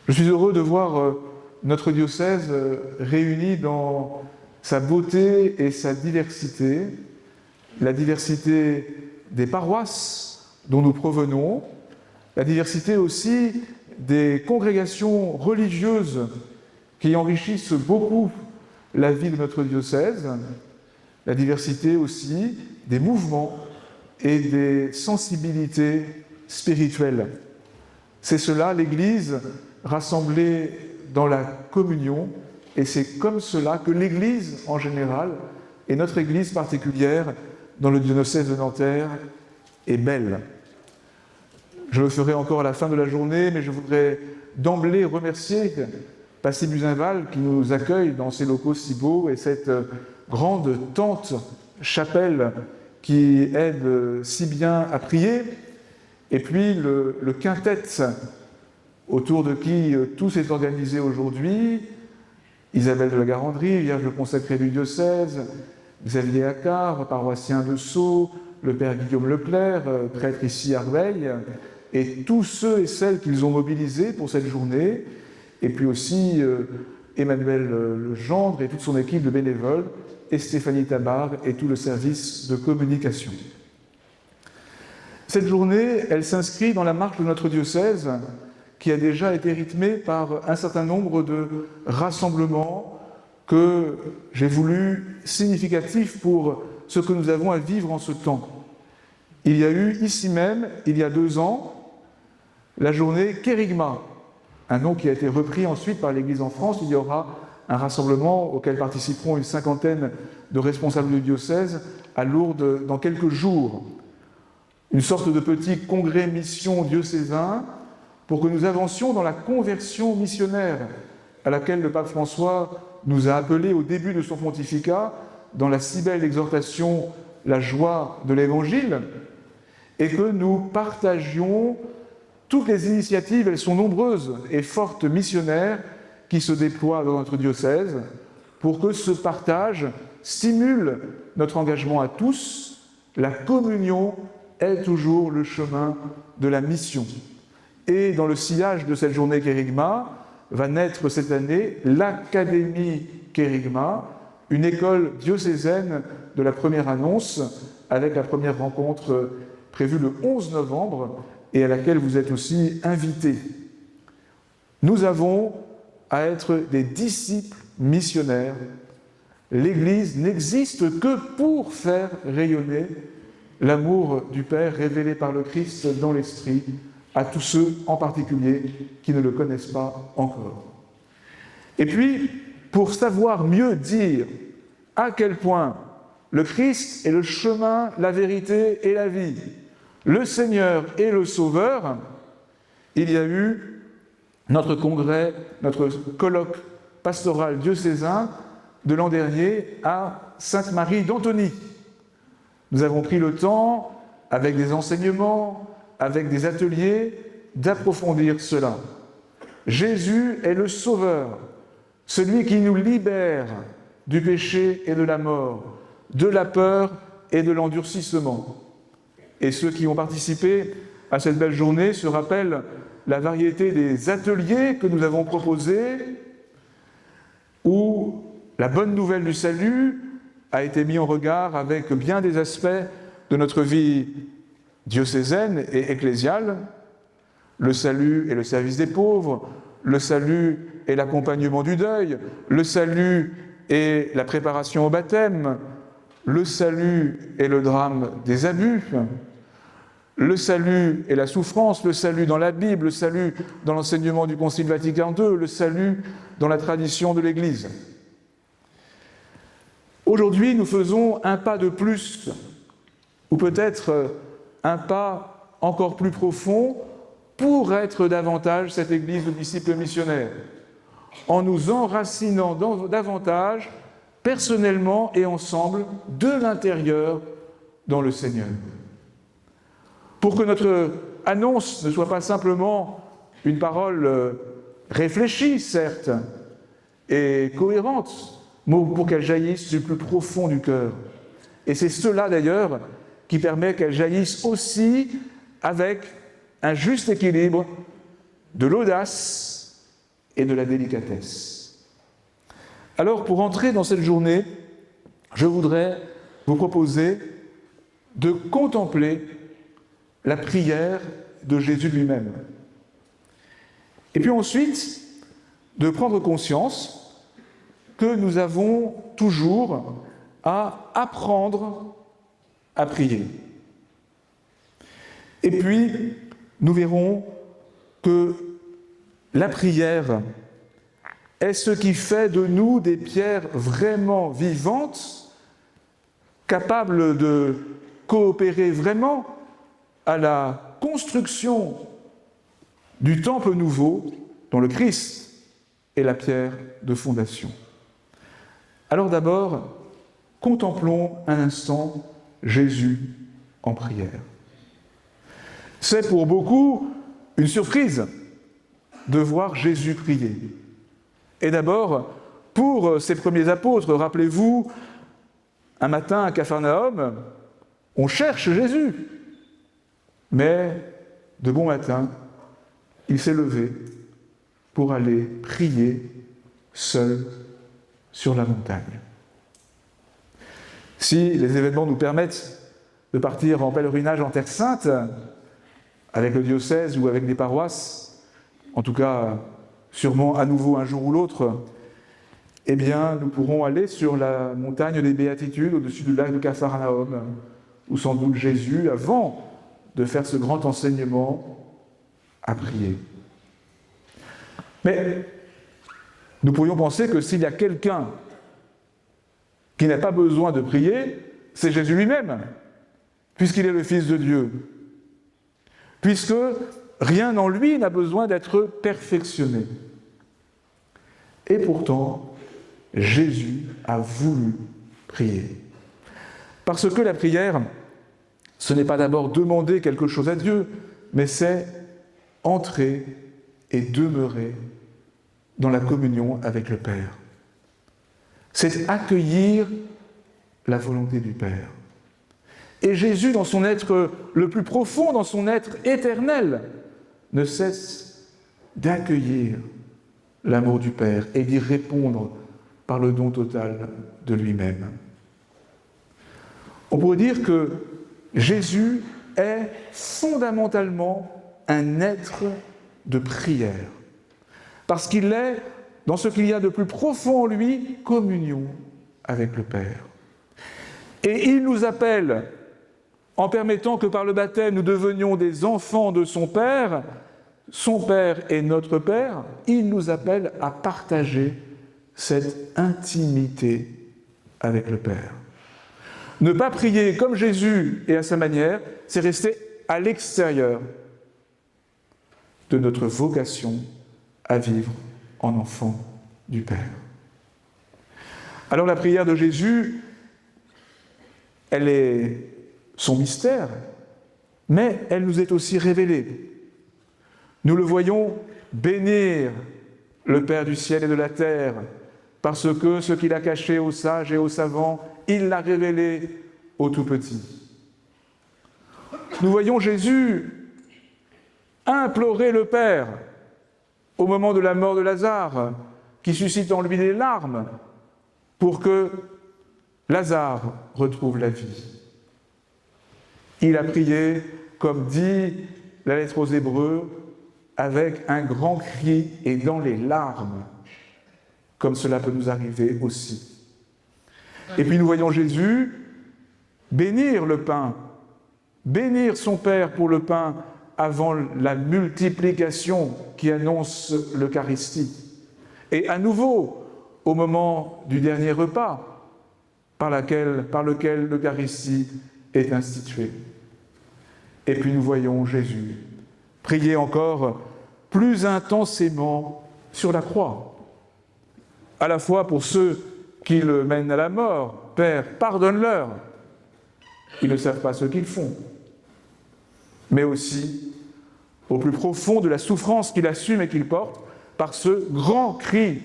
Je suis heureux de voir notre diocèse réuni dans sa beauté et sa diversité, la diversité des paroisses dont nous provenons, la diversité aussi des congrégations religieuses qui enrichissent beaucoup la vie de notre diocèse, la diversité aussi des mouvements et des sensibilités spirituelles. C'est cela, l'Église rassemblée dans la communion, et c'est comme cela que l'Église en général, et notre Église particulière dans le diocèse de Nanterre, est belle. Je le ferai encore à la fin de la journée, mais je voudrais d'emblée remercier Passy Buzinval qui nous accueille dans ces locaux si beaux et cette grande tente chapelle qui aide si bien à prier, et puis le quintet autour de qui tout s'est organisé aujourd'hui, Isabelle de la Garandrie, Vierge consacrée du diocèse, Xavier Accard, paroissien de Sceaux, le père Guillaume Leclerc, prêtre ici à Rueil, et tous ceux et celles qu'ils ont mobilisés pour cette journée, et puis aussi Emmanuel Legendre et toute son équipe de bénévoles, et Stéphanie Tabar et tout le service de communication. Cette journée, elle s'inscrit dans la marche de notre diocèse, qui a déjà été rythmée par un certain nombre de rassemblements que j'ai voulu significatifs pour ce que nous avons à vivre en ce temps. Il y a eu ici même, il y a 2 ans, la journée Kérigma, un nom qui a été repris ensuite par l'Église en France. Il y aura un rassemblement auquel participeront une 50aine de responsables du diocèse à Lourdes dans quelques jours. Une sorte de petit congrès mission diocésain pour que nous avancions dans la conversion missionnaire à laquelle le pape François nous a appelés au début de son pontificat dans la si belle exhortation « La joie de l'Évangile » et que nous partagions toutes les initiatives, elles sont nombreuses et fortes missionnaires qui se déploient dans notre diocèse pour que ce partage stimule notre engagement à tous. La communion est toujours le chemin de la mission. Et dans le sillage de cette journée Kérigma, va naître cette année l'Académie Kérigma, une école diocésaine de la première annonce, avec la première rencontre prévue le 11 novembre et à laquelle vous êtes aussi invités. Nous avons à être des disciples missionnaires. L'Église n'existe que pour faire rayonner l'amour du Père révélé par le Christ dans l'Esprit à tous ceux en particulier qui ne le connaissent pas encore. Et puis, pour savoir mieux dire à quel point le Christ est le chemin, la vérité et la vie, le Seigneur et le Sauveur, il y a eu notre congrès, notre colloque pastoral diocésain de l'an dernier à Sainte-Marie d'Antony. Nous avons pris le temps, avec des enseignements, avec des ateliers, d'approfondir cela. Jésus est le Sauveur, celui qui nous libère du péché et de la mort, de la peur et de l'endurcissement. Et ceux qui ont participé à cette belle journée se rappellent la variété des ateliers que nous avons proposés, où la bonne nouvelle du salut a été mise en regard avec bien des aspects de notre vie diocésaine et ecclésiale, le salut et le service des pauvres, le salut et l'accompagnement du deuil, le salut et la préparation au baptême, le salut et le drame des abus, le salut et la souffrance, le salut dans la Bible, le salut dans l'enseignement du Concile Vatican II, le salut dans la tradition de l'Église. Aujourd'hui, nous faisons un pas de plus, ou peut-être un pas encore plus profond pour être davantage cette Église de disciples missionnaires, en nous enracinant davantage, personnellement et ensemble, de l'intérieur dans le Seigneur. Pour que notre annonce ne soit pas simplement une parole réfléchie, certes, et cohérente, mais pour qu'elle jaillisse du plus profond du cœur. Et c'est cela d'ailleurs qui permet qu'elle jaillisse aussi avec un juste équilibre de l'audace et de la délicatesse. Alors, pour entrer dans cette journée, je voudrais vous proposer de contempler la prière de Jésus lui-même. Et puis ensuite, de prendre conscience que nous avons toujours à apprendre à prier. Et puis, nous verrons que la prière est ce qui fait de nous des pierres vraiment vivantes, capables de coopérer vraiment à la construction du temple nouveau dont le Christ est la pierre de fondation. Alors d'abord, contemplons un instant Jésus en prière. C'est pour beaucoup une surprise de voir Jésus prier. Et d'abord, pour ses premiers apôtres, rappelez-vous, un matin à Capharnaüm, on cherche Jésus. Mais de bon matin, il s'est levé pour aller prier seul sur la montagne. Si les événements nous permettent de partir en pèlerinage en Terre Sainte, avec le diocèse ou avec des paroisses, en tout cas sûrement à nouveau un jour ou l'autre, eh bien nous pourrons aller sur la montagne des Béatitudes, au-dessus du lac de Capharnaüm, où sans doute Jésus, avant de faire ce grand enseignement, a prié. Mais nous pourrions penser que s'il y a quelqu'un qui n'a pas besoin de prier, c'est Jésus lui-même, puisqu'il est le Fils de Dieu, puisque rien en lui n'a besoin d'être perfectionné. Et pourtant, Jésus a voulu prier. Parce que la prière, ce n'est pas d'abord demander quelque chose à Dieu, mais c'est entrer et demeurer dans la communion avec le Père. C'est accueillir la volonté du Père. Et Jésus, dans son être le plus profond, dans son être éternel, ne cesse d'accueillir l'amour du Père et d'y répondre par le don total de lui-même. On pourrait dire que Jésus est fondamentalement un être de prière, parce qu'il est, dans ce qu'il y a de plus profond en lui, communion avec le Père. Et il nous appelle, en permettant que par le baptême nous devenions des enfants de son Père est notre Père, il nous appelle à partager cette intimité avec le Père. Ne pas prier comme Jésus et à sa manière, c'est rester à l'extérieur de notre vocation à vivre en enfant du Père. Alors la prière de Jésus, elle est son mystère, mais elle nous est aussi révélée. Nous le voyons bénir le Père du ciel et de la terre, parce que ce qu'il a caché aux sages et aux savants, il l'a révélé aux tout-petits. Nous voyons Jésus implorer le Père au moment de la mort de Lazare, qui suscite en lui des larmes, pour que Lazare retrouve la vie. Il a prié, comme dit la lettre aux Hébreux, avec un grand cri et dans les larmes, comme cela peut nous arriver aussi. Et puis nous voyons Jésus bénir le pain, bénir son Père pour le pain avant la multiplication qui annonce l'Eucharistie. Et à nouveau, au moment du dernier repas, par lequel l'Eucharistie est instituée. Et puis nous voyons Jésus prier encore plus intensément sur la croix, à la fois pour ceux qui le mènent à la mort. Père, pardonne-leur, ils ne savent pas ce qu'ils font. Mais aussi au plus profond de la souffrance qu'il assume et qu'il porte, par ce grand cri,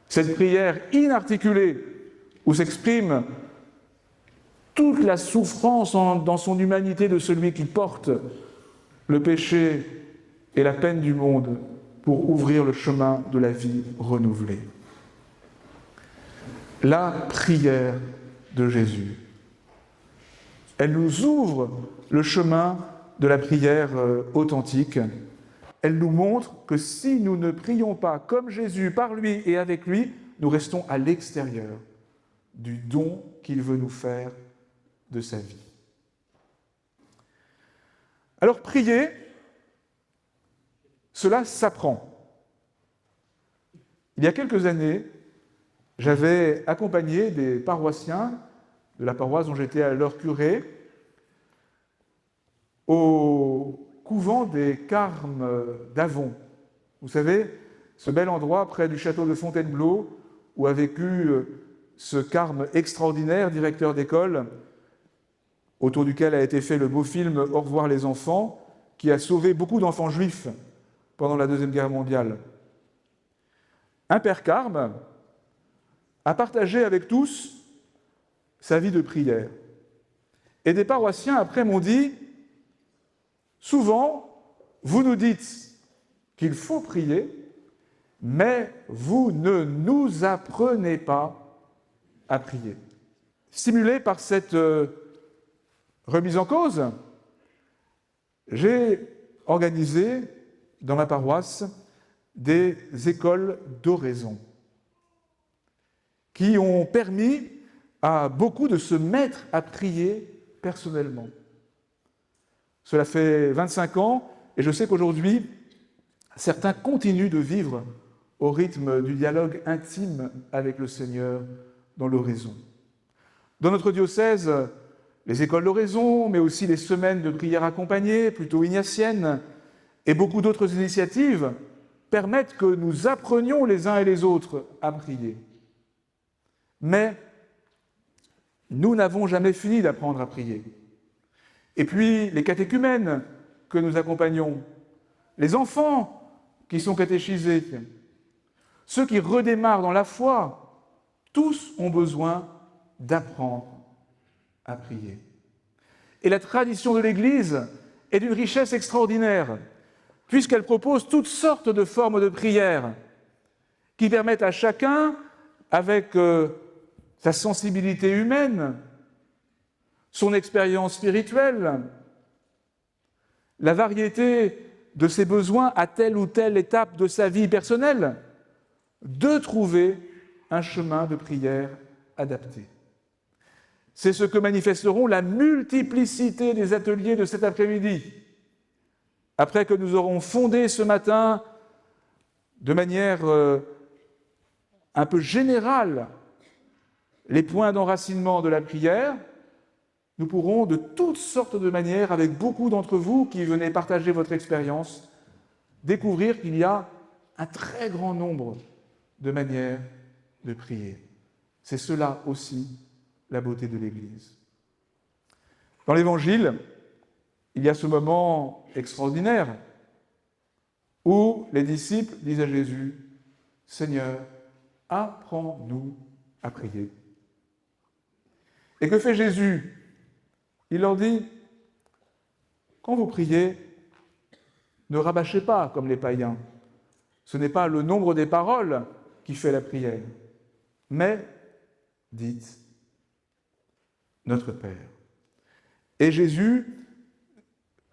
cette prière inarticulée, où s'exprime toute la souffrance dans son humanité de celui qui porte le péché et la peine du monde pour ouvrir le chemin de la vie renouvelée. La prière de Jésus, elle nous ouvre le chemin de la prière authentique. Elle nous montre que si nous ne prions pas comme Jésus, par lui et avec lui, nous restons à l'extérieur du don qu'il veut nous faire de sa vie. Alors prier, cela s'apprend. Il y a quelques années, j'avais accompagné des paroissiens de la paroisse dont j'étais alors curé au couvent des Carmes d'Avon. Vous savez, ce bel endroit près du château de Fontainebleau où a vécu ce Carme extraordinaire, directeur d'école, autour duquel a été fait le beau film « Au revoir les enfants », qui a sauvé beaucoup d'enfants juifs pendant la Deuxième Guerre mondiale. Un père Carme a partagé avec tous sa vie de prière. Et des paroissiens, après, m'ont dit « Souvent, vous nous dites qu'il faut prier, mais vous ne nous apprenez pas à prier. » Stimulé par cette remise en cause, j'ai organisé dans ma paroisse des écoles d'oraison qui ont permis à beaucoup de se mettre à prier personnellement. Cela fait 25 ans et je sais qu'aujourd'hui, certains continuent de vivre au rythme du dialogue intime avec le Seigneur dans l'oraison. Dans notre diocèse, les écoles d'oraison, mais aussi les semaines de prière accompagnée, plutôt ignatiennes, et beaucoup d'autres initiatives permettent que nous apprenions les uns et les autres à prier. Mais nous n'avons jamais fini d'apprendre à prier. Et puis, les catéchumènes que nous accompagnons, les enfants qui sont catéchisés, ceux qui redémarrent dans la foi, tous ont besoin d'apprendre à prier. Et la tradition de l'Église est d'une richesse extraordinaire, puisqu'elle propose toutes sortes de formes de prière qui permettent à chacun, avec sa sensibilité humaine, son expérience spirituelle, la variété de ses besoins à telle ou telle étape de sa vie personnelle, de trouver un chemin de prière adapté. C'est ce que manifesteront la multiplicité des ateliers de cet après-midi. Après que nous aurons fondé ce matin, de manière un peu générale, les points d'enracinement de la prière, nous pourrons de toutes sortes de manières, avec beaucoup d'entre vous qui venez partager votre expérience, découvrir qu'il y a un très grand nombre de manières de prier. C'est cela aussi la beauté de l'Église. Dans l'Évangile, il y a ce moment extraordinaire où les disciples disent à Jésus « Seigneur, apprends-nous à prier. » Et que fait Jésus ? Il leur dit « Quand vous priez, ne rabâchez pas comme les païens. Ce n'est pas le nombre des paroles qui fait la prière, mais dites « Notre Père ». Et Jésus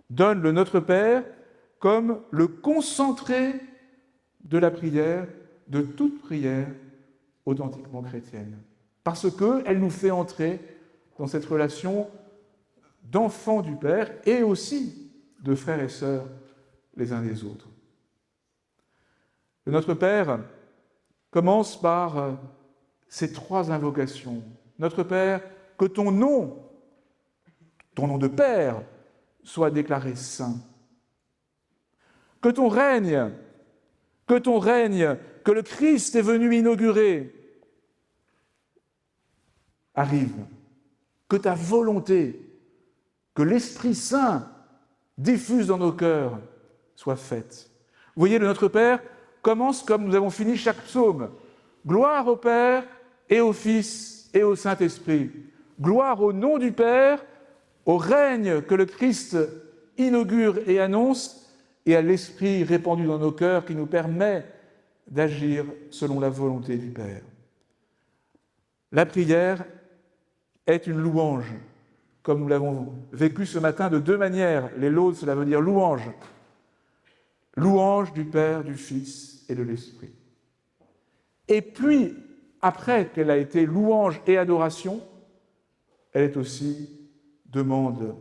donne le Notre Père comme le concentré de la prière, de toute prière authentiquement chrétienne, parce qu'elle nous fait entrer dans cette relation d'enfants du Père et aussi de frères et sœurs les uns des autres. Le Notre Père commence par ces trois invocations. Notre Père, que ton nom de Père, soit déclaré saint. Que ton règne, que le Christ est venu inaugurer, arrive. Que ta volonté, que l'Esprit Saint diffuse dans nos cœurs, soit faite. Vous voyez, le Notre Père commence comme nous avons fini chaque psaume. Gloire au Père et au Fils et au Saint-Esprit. Gloire au nom du Père, au règne que le Christ inaugure et annonce, et à l'Esprit répandu dans nos cœurs qui nous permet d'agir selon la volonté du Père. La prière est une louange, comme nous l'avons vécu ce matin de deux manières. Les laudes, cela veut dire louange. Louange du Père, du Fils et de l'Esprit. Et puis, après qu'elle a été louange et adoration, elle est aussi demande,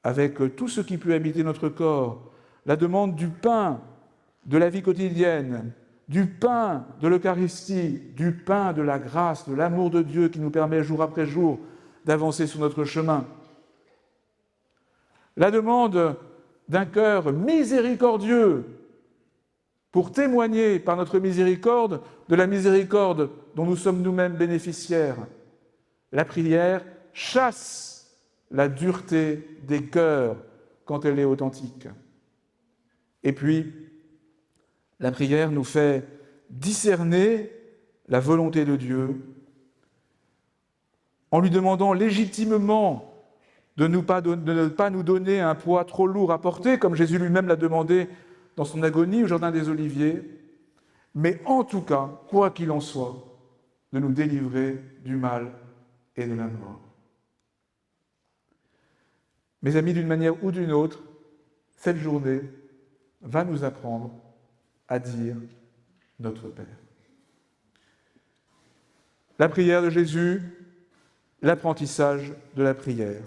avec tout ce qui peut habiter notre corps, la demande du pain de la vie quotidienne, du pain de l'Eucharistie, du pain de la grâce, de l'amour de Dieu qui nous permet jour après jour d'avancer sur notre chemin. La demande d'un cœur miséricordieux pour témoigner par notre miséricorde de la miséricorde dont nous sommes nous-mêmes bénéficiaires. La prière chasse la dureté des cœurs quand elle est authentique. Et puis, la prière nous fait discerner la volonté de Dieu en lui demandant légitimement de ne pas nous donner un poids trop lourd à porter, comme Jésus lui-même l'a demandé dans son agonie au Jardin des Oliviers, mais en tout cas, quoi qu'il en soit, de nous délivrer du mal et de la mort. Mes amis, d'une manière ou d'une autre, cette journée va nous apprendre à dire notre Père. La prière de Jésus, l'apprentissage de la prière.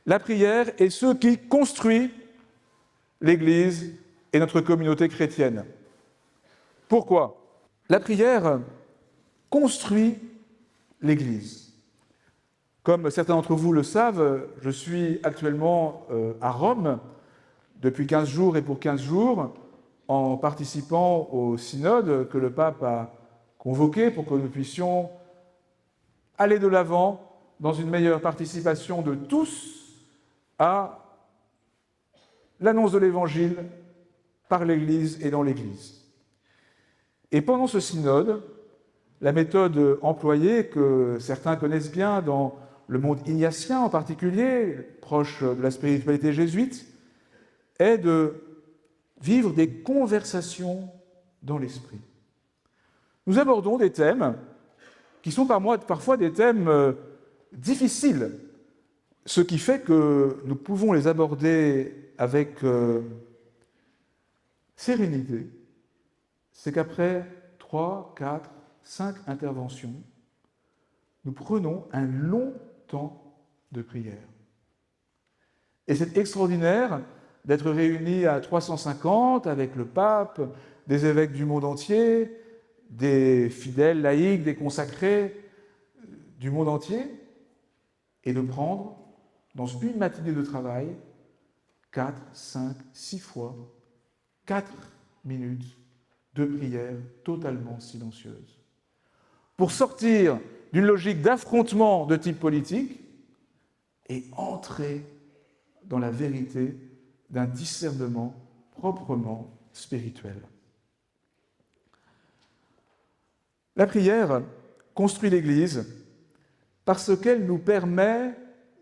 La prière est ce qui construit l'Église et notre communauté chrétienne. Pourquoi ? La prière construit l'Église. Comme certains d'entre vous le savent, je suis actuellement à Rome depuis 15 jours et pour 15 jours, en participant au synode que le pape a convoqué pour que nous puissions aller de l'avant dans une meilleure participation de tous à l'annonce de l'Évangile par l'Église et dans l'Église. Et pendant ce synode, la méthode employée, que certains connaissent bien dans le monde ignatien en particulier, proche de la spiritualité jésuite, est de vivre des conversations dans l'esprit. Nous abordons des thèmes qui sont parfois des thèmes difficiles, ce qui fait que nous pouvons les aborder avec sérénité. C'est qu'après 3, 4, 5 interventions, nous prenons un long temps de prière. Et c'est extraordinaire d'être réunis à 350 avec le pape, des évêques du monde entier, des fidèles laïcs, des consacrés du monde entier, et de prendre, dans une matinée de travail, 4, 5, 6 fois, 4 minutes de prière totalement silencieuse. Pour sortir d'une logique d'affrontement de type politique et entrer dans la vérité d'un discernement proprement spirituel. La prière construit l'Église parce qu'elle nous permet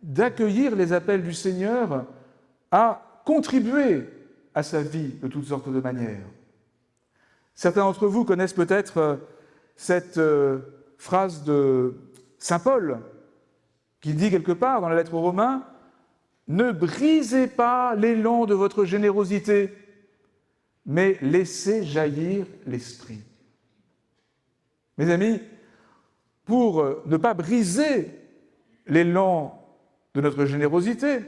d'accueillir les appels du Seigneur à contribuer à sa vie de toutes sortes de manières. Certains d'entre vous connaissent peut-être cette phrase de saint Paul qui dit quelque part dans la lettre aux Romains « Ne brisez pas l'élan de votre générosité, mais laissez jaillir l'esprit. » Mes amis, pour ne pas briser l'élan de notre générosité,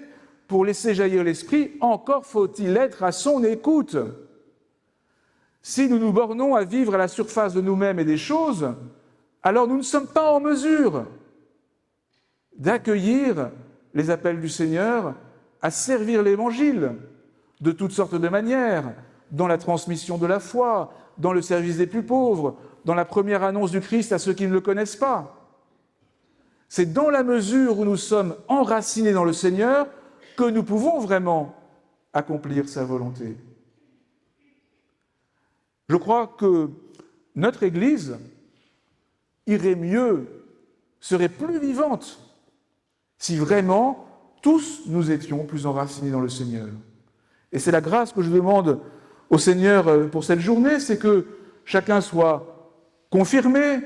pour laisser jaillir l'esprit, encore faut-il être à son écoute. Si nous nous bornons à vivre à la surface de nous-mêmes et des choses, alors nous ne sommes pas en mesure d'accueillir les appels du Seigneur à servir l'Évangile de toutes sortes de manières, dans la transmission de la foi, dans le service des plus pauvres, dans la première annonce du Christ à ceux qui ne le connaissent pas. C'est dans la mesure où nous sommes enracinés dans le Seigneur que nous pouvons vraiment accomplir sa volonté. Je crois que notre Église irait mieux, serait plus vivante, si vraiment tous nous étions plus enracinés dans le Seigneur. Et c'est la grâce que je demande au Seigneur pour cette journée, c'est que chacun soit confirmé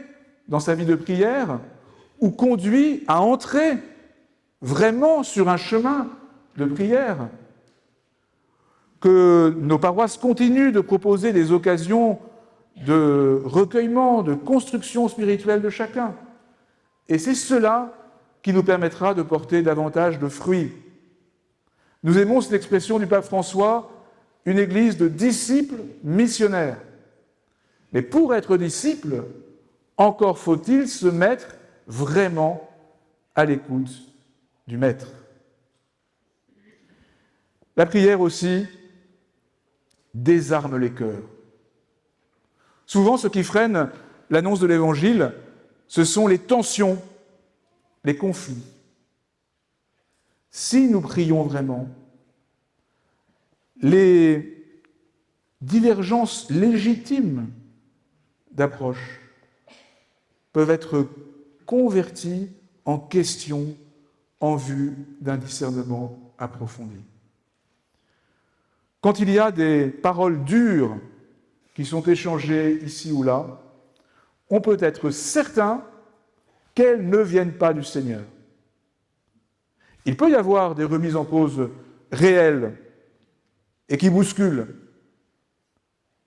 dans sa vie de prière ou conduit à entrer vraiment sur un chemin de prière. Que nos paroisses continuent de proposer des occasions de recueillement, de construction spirituelle de chacun. Et c'est cela qui nous permettra de porter davantage de fruits. Nous aimons cette expression du pape François, une église de disciples missionnaires. Mais pour être disciple, encore faut-il se mettre vraiment à l'écoute du Maître. La prière aussi désarme les cœurs. Souvent, ce qui freine l'annonce de l'Évangile, ce sont les tensions, les conflits. Si nous prions vraiment, les divergences légitimes d'approche peuvent être converties en questions en vue d'un discernement approfondi. Quand il y a des paroles dures qui sont échangées ici ou là, on peut être certain qu'elles ne viennent pas du Seigneur. Il peut y avoir des remises en cause réelles et qui bousculent,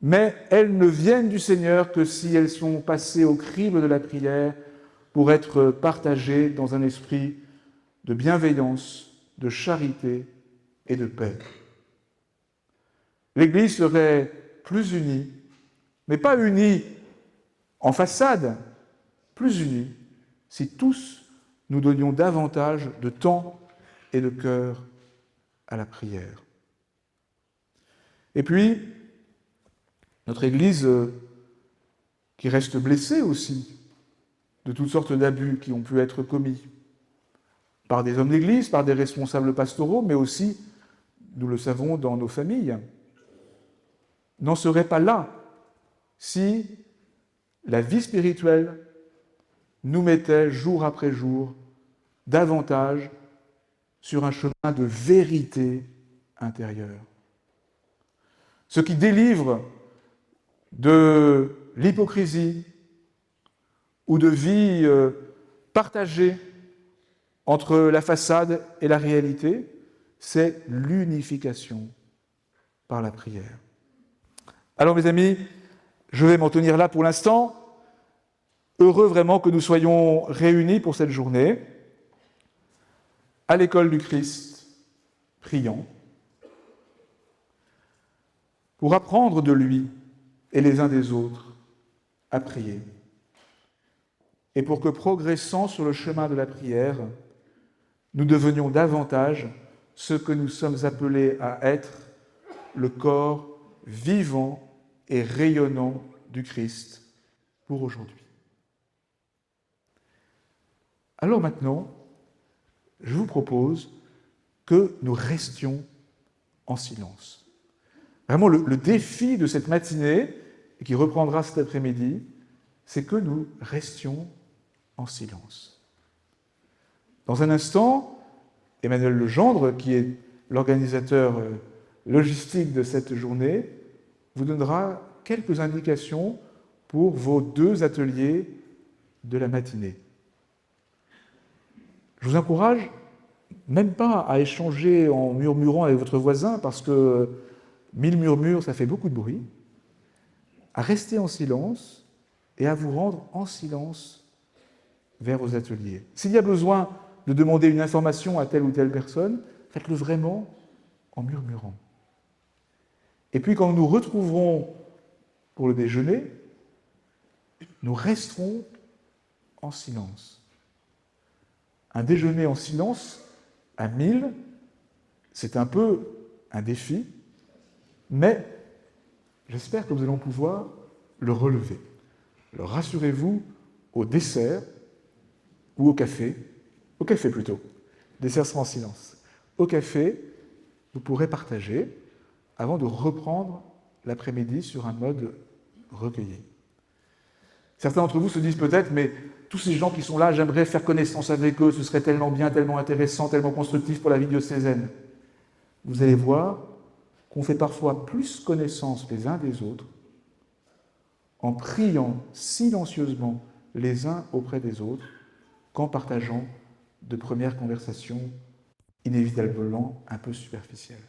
mais elles ne viennent du Seigneur que si elles sont passées au crible de la prière pour être partagées dans un esprit de bienveillance, de charité et de paix. L'Église serait plus unie, mais pas unie en façade, plus unie si tous nous donnions davantage de temps et de cœur à la prière. Et puis, notre Église, qui reste blessée aussi de toutes sortes d'abus qui ont pu être commis par des hommes d'Église, par des responsables pastoraux, mais aussi, nous le savons, dans nos familles, n'en serait pas là si la vie spirituelle nous mettait jour après jour davantage sur un chemin de vérité intérieure. Ce qui délivre de l'hypocrisie ou de vie partagée entre la façade et la réalité, c'est l'unification par la prière. Alors mes amis, je vais m'en tenir là pour l'instant. Heureux vraiment que nous soyons réunis pour cette journée, à l'école du Christ, priant, pour apprendre de lui et les uns des autres à prier. Et pour que, progressant sur le chemin de la prière, nous devenions davantage ce que nous sommes appelés à être, le corps vivant et rayonnant du Christ pour aujourd'hui. Alors maintenant, je vous propose que nous restions en silence. Vraiment, le défi de cette matinée, et qui reprendra cet après-midi, c'est que nous restions en silence. Dans un instant, Emmanuel Legendre, qui est l'organisateur logistique de cette journée, vous donnera quelques indications pour vos 2 ateliers de la matinée. Je vous encourage même pas à échanger en murmurant avec votre voisin, parce que 1000 murmures, ça fait beaucoup de bruit, à rester en silence et à vous rendre en silence vers vos ateliers. S'il y a besoin de demander une information à telle ou telle personne, faites-le vraiment en murmurant. Et puis quand nous nous retrouverons pour le déjeuner, nous resterons en silence. Un déjeuner en silence, à 1000, c'est un peu un défi, mais j'espère que nous allons pouvoir le relever. Alors rassurez-vous, au dessert ou au café plutôt, le dessert sera en silence. Au café, vous pourrez partager avant de reprendre l'après-midi sur un mode recueilli. Certains d'entre vous se disent peut-être, mais tous ces gens qui sont là, j'aimerais faire connaissance avec eux, ce serait tellement bien, tellement intéressant, tellement constructif pour la vie diocésaine. Vous allez voir, qu'on fait parfois plus connaissance les uns des autres en priant silencieusement les uns auprès des autres qu'en partageant de premières conversations inévitablement un peu superficielles.